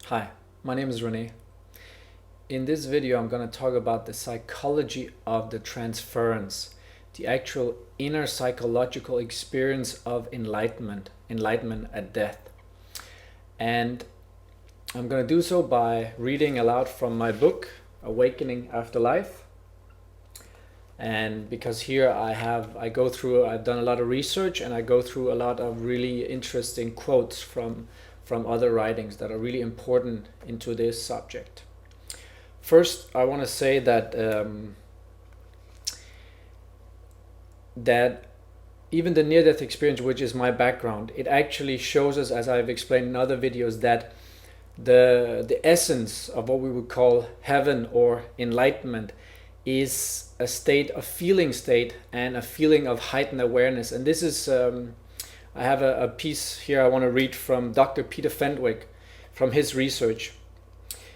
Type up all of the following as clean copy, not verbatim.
Hi, my name is Rene. In this video, I'm going to talk about the psychology of the transference, the actual inner psychological experience of enlightenment at death. And I'm going to do so by reading aloud from my book, Awakening After Life. And because here I've done a lot of research and I go through a lot of really interesting quotes from other writings that are really important into this subject. First, I want to say that even the near-death experience, which is my background, it actually shows us, as I've explained in other videos, that the essence of what we would call heaven or enlightenment is a feeling state and a feeling of heightened awareness. And this is I have a piece here I want to read from Dr. Peter Fenwick from his research.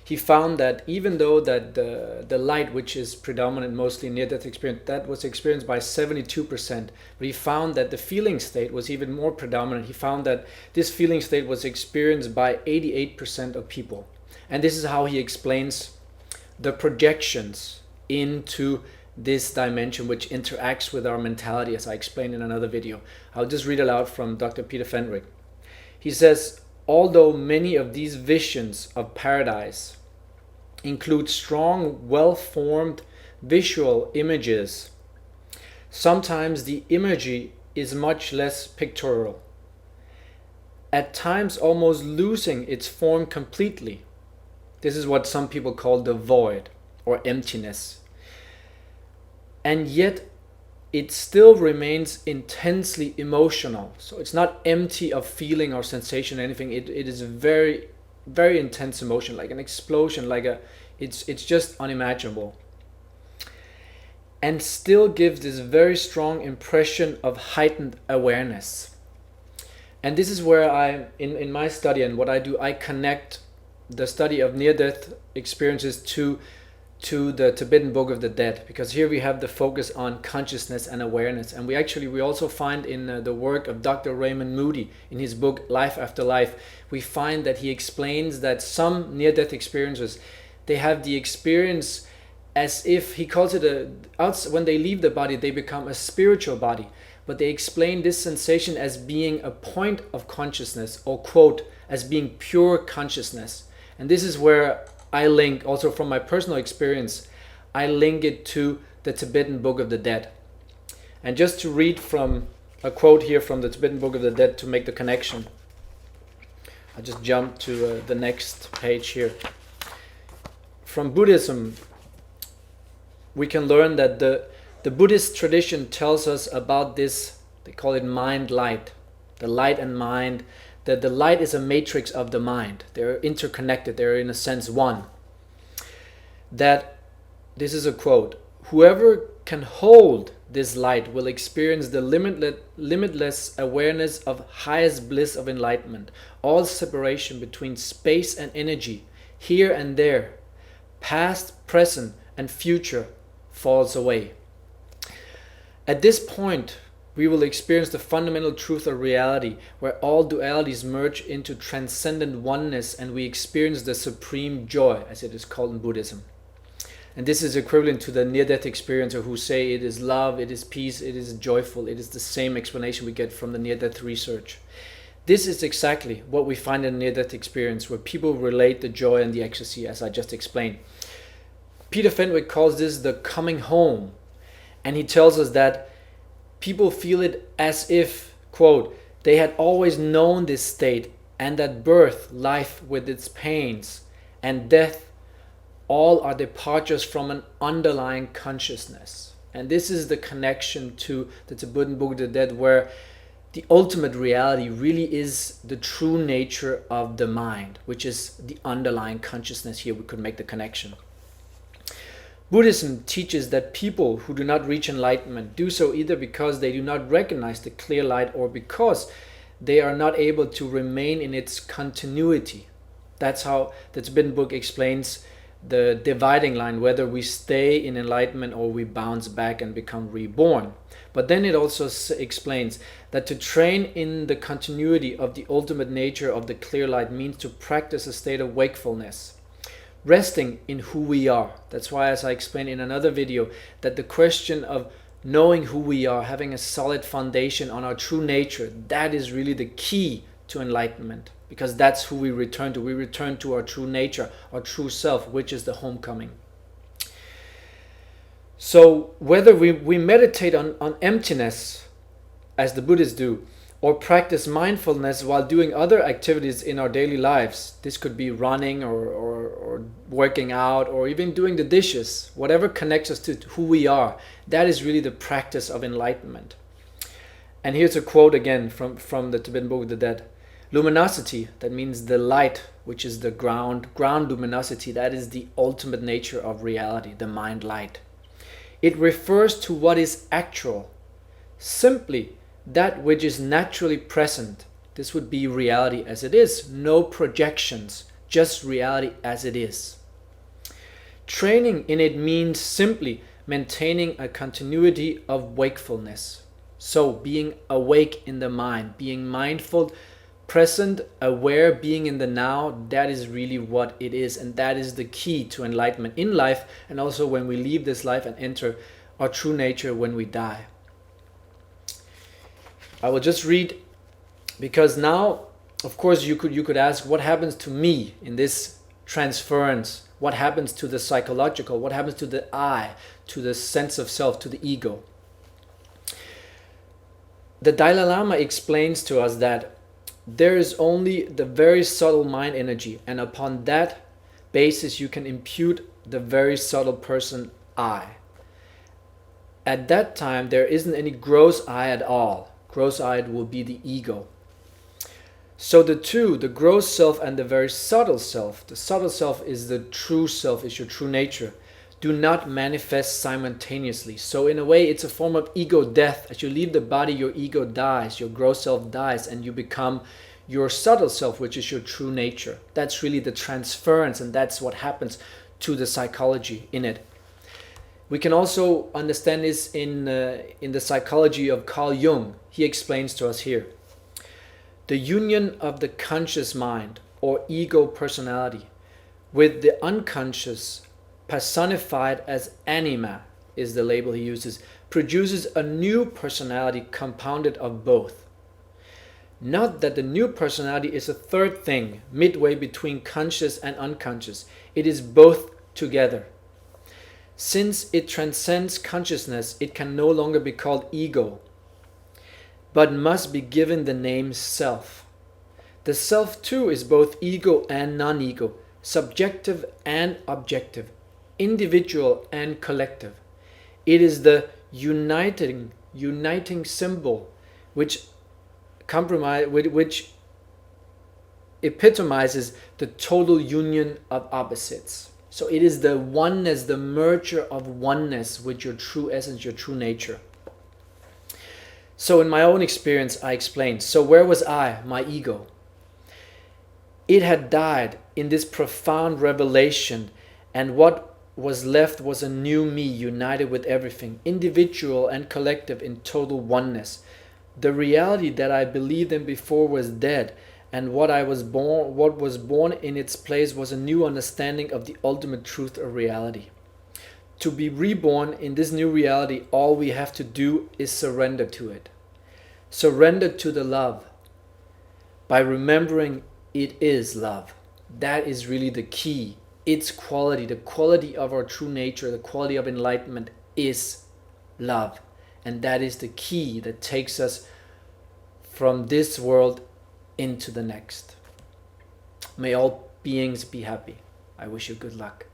He found that even though that the light, which is predominant mostly in near-death experience, that was experienced by 72%, but he found that the feeling state was even more predominant. He found that this feeling state was experienced by 88% of people. And this is how he explains the projections into this dimension, which interacts with our mentality, as I explained in another video. I'll just read aloud from Dr. Peter Fenwick. He says, although many of these visions of paradise include strong, well-formed visual images, sometimes the imagery is much less pictorial, at times almost losing its form completely. This is what some people call the void or emptiness. And yet it still remains intensely emotional. So it's not empty of feeling or sensation or anything. It is very, very intense emotion, like an explosion, it's just unimaginable. And still gives this very strong impression of heightened awareness. And this is where in my study and what I do, I connect the study of near-death experiences to the Tibetan Book of the Dead, because here we have the focus on consciousness and awareness. And we also find in the work of Dr. Raymond Moody in his book Life After Life, we find that he explains that some near-death experiences, they have the experience as if, he calls it when they leave the body, they become a spiritual body. But they explain this sensation as being a point of consciousness, or quote, as being pure consciousness. And this is where I link, also from my personal experience, I link it to the Tibetan Book of the Dead. And just to read from a quote here from the Tibetan Book of the Dead to make the connection, I'll just jump to the next page here. From Buddhism, we can learn that the Buddhist tradition tells us about this, they call it mind light, the light and mind, that the light is a matrix of the mind. They're interconnected, they're in a sense one. That, this is a quote, whoever can hold this light will experience the limitless awareness of highest bliss of enlightenment. All separation between space and energy, here and there, past, present, and future falls away. At this point, we will experience the fundamental truth of reality, where all dualities merge into transcendent oneness, and we experience the supreme joy, as it is called in Buddhism. And this is equivalent to the near-death experiencer who say it is love, it is peace, it is joyful. It is the same explanation we get from the near-death research. This is exactly what we find in a near-death experience, where people relate the joy and the ecstasy, as I just explained. Peter Fenwick calls this the coming home, and he tells us that people feel it as if, quote, they had always known this state, and that birth, life with its pains, and death, all are departures from an underlying consciousness. And this is the connection to the Tibetan Book of the Dead, where the ultimate reality really is the true nature of the mind, which is the underlying consciousness. Here we could make the connection. Buddhism teaches that people who do not reach enlightenment do so either because they do not recognize the clear light, or because they are not able to remain in its continuity. That's how the Tibetan book explains the dividing line, whether we stay in enlightenment or we bounce back and become reborn. But then it also explains that to train in the continuity of the ultimate nature of the clear light means to practice a state of wakefulness, resting in who we are. That's why, as I explained in another video, that the question of knowing who we are, having a solid foundation on our true nature, that is really the key to enlightenment, because that's who we return to. We return to our true nature, our true self, which is the homecoming. So whether we meditate on emptiness, as the Buddhists do, or practice mindfulness while doing other activities in our daily lives, this could be running or working out or even doing the dishes, whatever connects us to who we are, that is really the practice of enlightenment. And here's a quote again from the Tibetan Book of the Dead. Luminosity, that means the light, which is the ground luminosity, that is the ultimate nature of reality, the mind light. It refers to what is actual, simply that which is naturally present. This would be reality as it is, no projections, just reality as it is. Training in it means simply maintaining a continuity of wakefulness. So being awake in the mind, being mindful, present, aware, being in the now, that is really what it is, and that is the key to enlightenment in life, and also when we leave this life and enter our true nature when we die. I will just read, because now, of course, you could ask, what happens to me in this transference? What happens to the psychological? What happens to the I, to the sense of self, to the ego? The Dalai Lama explains to us that there is only the very subtle mind energy, and upon that basis you can impute the very subtle person I. At that time there isn't any gross I at all. Gross I will be the ego. So the two, the gross self and the very subtle self, the subtle self is the true self, is your true nature, do not manifest simultaneously. So in a way it's a form of ego death. As you leave the body, your ego dies, your gross self dies, and you become your subtle self, which is your true nature. That's really the transference, and that's what happens to the psychology in it. We can also understand this in the psychology of Carl Jung. He explains to us here. The union of the conscious mind, or ego personality, with the unconscious, personified as anima, is the label he uses, produces a new personality compounded of both. Not that the new personality is a third thing, midway between conscious and unconscious. It is both together. Since it transcends consciousness, it can no longer be called ego, but must be given the name self. The self too is both ego and non-ego, subjective and objective, individual and collective. It is the uniting symbol which epitomizes the total union of opposites. So it is the oneness, the merger of oneness with your true essence, your true nature. So in my own experience, I explained, so where was I, my ego? It had died in this profound revelation, and what was left was a new me united with everything, individual and collective in total oneness. The reality that I believed in before was dead, and what was born in its place was a new understanding of the ultimate truth of reality. To be reborn in this new reality, all we have to do is surrender to it. Surrender to the love by remembering it is love. That is really the key. Its quality, the quality of our true nature, the quality of enlightenment is love. And that is the key that takes us from this world into the next. May all beings be happy. I wish you good luck.